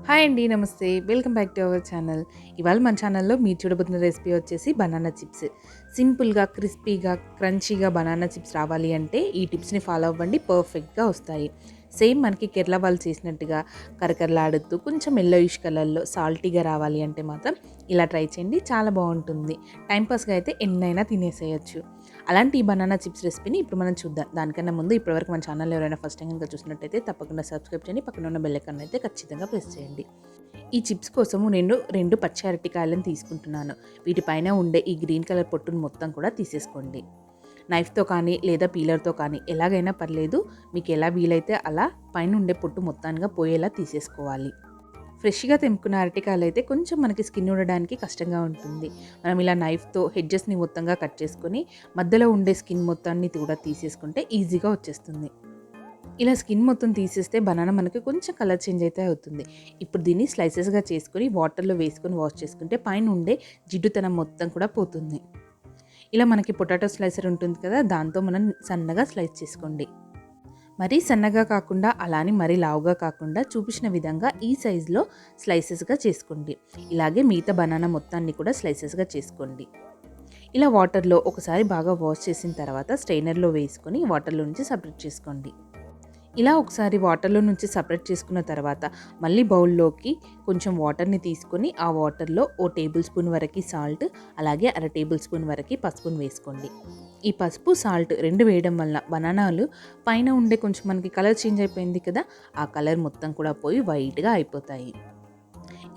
Hi అండి. నమస్తే. Welcome back to our channel. ఇవాళ మన ఛానల్‌లో మీరు చూడబోతున్న రెసిపీ వచ్చేసి బనానా చిప్స్. సింపుల్‌గా, క్రిస్పీగా, క్రంచీగా బనానా చిప్స్ రావాలి అంటే ఈ టిప్స్‌ని ఫాలో అవ్వండి. పర్ఫెక్ట్‌గా వస్తాయి. సేమ్ మనకి కేరళ వాళ్ళు చేసినట్టుగా కరకరలాడుతూ కొంచెం యెల్లోయిష్ కలర్‌లో సాల్టీగా రావాలి అంటే మాత్రం ఇలా ట్రై చేయండి. చాలా బావుంటుంది. టైమ్ పాస్‌గా అయితే ఎన్నైనా తినేసేయొచ్చు. అలాంటి ఈ బనానా చిప్స్ రెసిపీని ఇప్పుడు మనం చూద్దాం. దానికన్నా ముందు ఇప్పటివరకు మన ఛానల్ ఎవరైనా ఫస్ట్ టైం కనుక చూసినట్టయితే తప్పకుండా సబ్స్క్రైబ్ చేయండి. పక్కన ఉన్న బెల్ ఐకాన్ అయితే ఖచ్చితంగా ప్రెస్ చేయండి. ఈ చిప్స్ కోసము నేను 2 పచ్చి అరటికాయలను తీసుకుంటున్నాను. వీటిపైన ఉండే ఈ గ్రీన్ కలర్ పొట్టును మొత్తం కూడా తీసేసుకోండి. నైఫ్‌తో కానీ లేదా పీలర్‌తో కానీ ఎలాగైనా పర్లేదు. మీకు ఎలా వీలైతే అలా పైన ఉండే పొట్టు మొత్తానిగా పోయేలా తీసేసుకోవాలి. ఫ్రెష్‌గా తెంపుకున్న అరటికాయలైతే కొంచెం మనకి స్కిన్ ఊడడానికి కష్టంగా ఉంటుంది. మనం ఇలా నైఫ్‌తో హెడ్జెస్‌ని మొత్తంగా కట్ చేసుకొని మధ్యలో ఉండే స్కిన్ మొత్తాన్ని కూడా తీసేసుకుంటే ఈజీగా వచ్చేస్తుంది. ఇలా స్కిన్ మొత్తం తీసేస్తే బనానా మనకి కొంచెం కలర్ చేంజ్ అయితే అవుతుంది. ఇప్పుడు దీన్ని స్లైసెస్‌గా చేసుకొని వాటర్‌లో వేసుకొని వాష్ చేసుకుంటే పైన ఉండే జిడ్డుతనం మొత్తం కూడా పోతుంది. ఇలా మనకి పొటాటో స్లైసర్ ఉంటుంది కదా! దాంతో మనం సన్నగా స్లైస్ చేసుకోండి. మరీ సన్నగా కాకుండా అలానే మరీ లావుగా కాకుండా చూపించిన విధంగా ఈ సైజులో స్లైసెస్‌గా చేసుకోండి. ఇలాగే మిగతా బనానా మొత్తాన్ని కూడా స్లైసెస్‌గా చేసుకోండి. ఇలా వాటర్‌లో ఒకసారి బాగా వాష్ చేసిన తర్వాత స్ట్రెయినర్‌లో వేసుకొని వాటర్‌లో నుంచి సెపరేట్ చేసుకోండి. ఇలా ఒకసారి వాటర్‌లో నుంచి సెపరేట్ చేసుకున్న తర్వాత మళ్ళీ బౌల్‌లోకి కొంచెం వాటర్‌ని తీసుకొని ఆ వాటర్‌లో ఓ టేబుల్ స్పూన్ వరకి సాల్ట్, అలాగే అర టేబుల్ స్పూన్ వరకి పసుపును వేసుకోండి. ఈ పసుపు, సాల్ట్ 2 వేయడం వలన బనానాలు పైన ఉండే కొంచెం మనకి కలర్ చేంజ్ అయిపోయింది కదా! ఆ కలర్ మొత్తం కూడా పోయి వైట్‌గా అయిపోతాయి.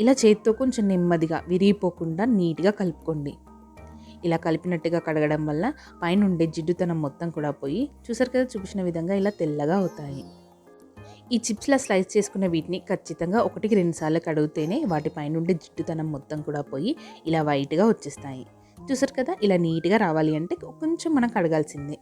ఇలా చేత్తో కొంచెం నెమ్మదిగా విరిగిపోకుండా నీట్‌గా కలుపుకోండి. ఇలా కలిపినట్టుగా కడగడం వల్ల పైనుండే జిడ్డుతనం మొత్తం కూడా పోయి చూసారు కదా చూపించిన విధంగా ఇలా తెల్లగా అవుతాయి. ఈ చిప్స్‌లా స్లైస్ చేసుకున్న వీటిని ఖచ్చితంగా 1కి 2 సార్లు కడిగితేనే వాటి పైనుండే జిడ్డుతనం మొత్తం కూడా పోయి ఇలా వైట్‌గా వచ్చేస్తాయి. చూసారు కదా! ఇలా నీట్‌గా రావాలి అంటే కొంచెం మనం కడగాల్సిందే.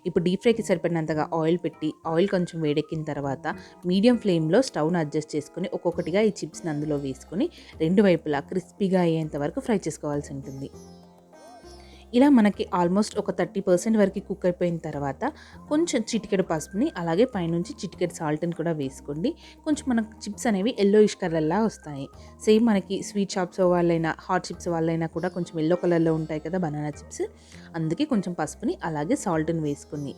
ఇప్పుడు డీప్ ఫ్రైకి సరిపడినంతగా ఆయిల్ పెట్టి ఆయిల్ కొంచెం వేడెక్కిన తర్వాత మీడియం ఫ్లేమ్‌లో స్టవ్‌ని అడ్జస్ట్ చేసుకొని ఒక్కొక్కటిగా ఈ చిప్స్‌ని అందులో వేసుకొని 2 వైపులా క్రిస్పీగా అయ్యేంత వరకు ఫ్రై చేసుకోవాల్సి ఉంటుంది. ఇలా మనకి ఆల్మోస్ట్ ఒక 30% వరకు కుక్ అయిపోయిన తర్వాత కొంచెం చిటికెడు పసుపుని అలాగే పైనుంచి చిటికెడు సాల్ట్‌ని కూడా వేసుకోండి. కొంచెం మనకు చిప్స్ అనేవి యెల్లోయిష్ కలర్‌లా వస్తాయి. సేమ్ మనకి స్వీట్ షాప్స్ వాళ్ళైనా, హాట్ చిప్స్ వాళ్ళైనా కూడా కొంచెం యెల్లో కలర్‌లో ఉంటాయి కదా బనానా చిప్స్. అందుకే కొంచెం పసుపుని అలాగే సాల్ట్‌ని వేసుకొని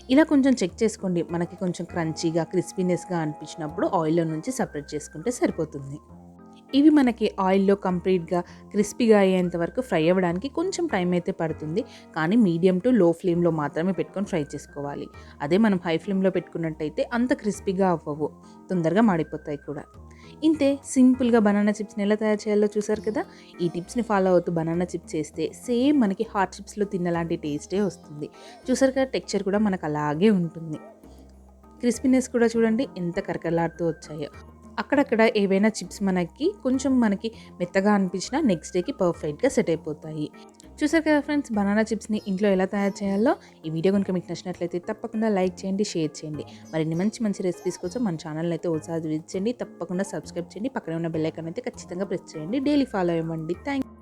ఇలా కొంచెం చెక్ చేసుకోండి. మనకి కొంచెం క్రంచీగా, క్రిస్పీనెస్‌గా అనిపించినప్పుడు ఆయిల్‌లో నుంచి సెపరేట్ చేసుకుంటే సరిపోతుంది. ఇవి మనకి ఆయిల్‌లో కంప్లీట్‌గా క్రిస్పీగా అయ్యేంత వరకు ఫ్రై అవ్వడానికి కొంచెం టైం అయితే పడుతుంది. కానీ మీడియం టు లో ఫ్లేమ్‌లో మాత్రమే పెట్టుకొని ఫ్రై చేసుకోవాలి. అదే మనం హై ఫ్లేమ్‌లో పెట్టుకున్నట్టయితే అంత క్రిస్పీగా అవ్వవు. తొందరగా మాడిపోతాయి కూడా. ఇంతే సింపుల్‌గా బనానా చిప్స్‌ని ఎలా తయారు చేయాలో చూసారు కదా! ఈ టిప్స్‌ని ఫాలో అవుతూ బనానా చిప్స్ చేస్తే సేమ్ మనకి హాట్ చిప్స్‌లో తిన్నలాంటి టేస్టే వస్తుంది. చూసారు కదా టెక్స్చర్ కూడా మనకు అలాగే ఉంటుంది. క్రిస్పీనెస్ కూడా చూడండి ఎంత కరకరలాడుతూ వచ్చాయో. అక్కడక్కడ ఏవైనా చిప్స్ మనకి మెత్తగా అనిపించినా నెక్స్ట్ డేకి పర్ఫెక్ట్‌గా సెట్ అయిపోతాయి. చూసారు కదా ఫ్రెండ్స్ బనానా చిప్స్‌ని ఇంట్లో ఎలా తయారు చేయాలో. ఈ వీడియో గనుక మీకు నచ్చినట్లయితే తప్పకుండా లైక్ చేయండి, షేర్ చేయండి. మరిన్ని మంచి మంచి రెసిపీస్ కోసం మన ఛానల్‌ని అయితే ఓసారి విజిట్ చేయండి. తప్పకుండా సబ్స్క్రైబ్ చేయండి. పక్కనే ఉన్న బెల్ ఐకాన్ అయితే ఖచ్చితంగా ప్రెస్ చేయండి. డైలీ ఫాలో అవ్వండి. థాంక్స్.